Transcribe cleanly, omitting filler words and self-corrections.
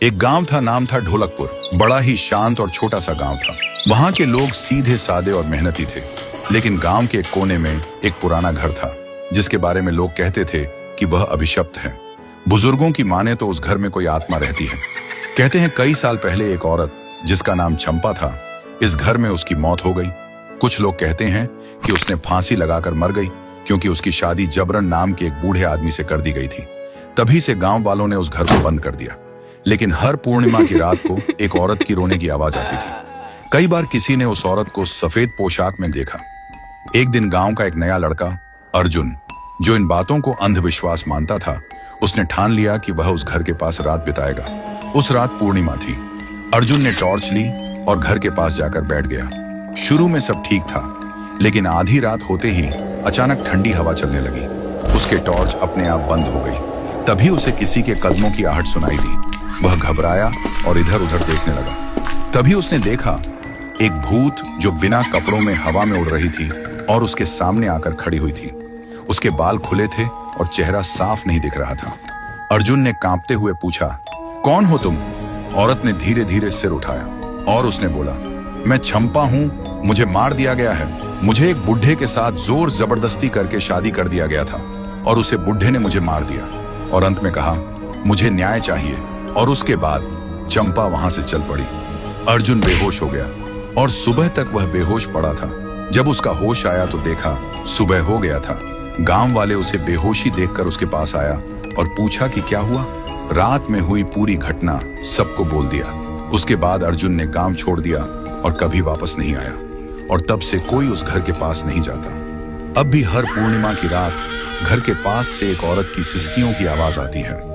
एक गांव था, नाम था ढोलकपुर। बड़ा ही शांत और छोटा सा गांव था। वहां के लोग सीधे सादे और मेहनती थे। लेकिन गांव के एक कोने में एक पुराना घर था, जिसके बारे में लोग कहते थे कि वह अभिशप्त है। बुजुर्गों की माने तो उस घर में कोई आत्मा रहती है। कहते हैं कई साल पहले एक औरत, जिसका नाम चंपा था, इस घर में उसकी मौत हो गई। कुछ लोग कहते हैं कि उसने फांसी लगाकर मर गई, क्योंकि उसकी शादी जबरन नाम के एक बूढ़े आदमी से कर दी गई थी। तभी से गांव वालों ने उस घर को बंद कर दिया। लेकिन हर पूर्णिमा की रात को एक औरत की रोने की आवाज आती थी। कई बार किसी ने उस औरत को सफेद पोशाक में देखा। एक दिन गांव का एक नया लड़का अर्जुन, जो इन बातों को अंधविश्वास मानता था, उसने ठान लिया कि वह उस घर के पास रात बिताएगा। उस रात पूर्णिमा थी। अर्जुन ने टॉर्च ली और घर के पास जाकर बैठ गया। शुरू में सब ठीक था, लेकिन आधी रात होते ही अचानक ठंडी हवा चलने लगी। उसके टॉर्च अपने आप बंद हो गई। तभी उसे किसी के कदमों की आहट सुनाई दी। वह घबराया और इधर उधर देखने लगा। तभी उसने देखा एक भूत, जो बिना कपड़ों में हवा में उड़ रही थी और उसके सामने आकर खड़ी हुई थी। उसके बाल खुले थे और चेहरा साफ नहीं दिख रहा था। अर्जुन ने कांपते हुए पूछा, कौन हो तुम? औरत ने धीरे धीरे सिर उठाया और उसने बोला, मैं चंपा हूं, मुझे मार दिया गया है। मुझे एक बुढ़े के साथ जोर जबरदस्ती करके शादी कर दिया गया था और उसे बुढ़े ने मुझे मार दिया। और अंत में कहा, मुझे न्याय चाहिए। और उसके बाद चंपा वहां से चल पड़ी। अर्जुन बेहोश हो गया और सुबह तक वह बेहोश पड़ा था। जब उसका होश आया तो देखा सुबह हो गया था। गांव वाले उसे बेहोशी देखकर उसके पास आया और पूछा कि क्या हुआ। रात में हुई पूरी घटना सबको बोल दिया। उसके बाद अर्जुन ने गांव छोड़ दिया और कभी वापस नहीं आया। और तब से कोई उस घर के पास नहीं जाता। अब भी हर पूर्णिमा की रात घर के पास से एक औरत की सिसकियों की आवाज आती है।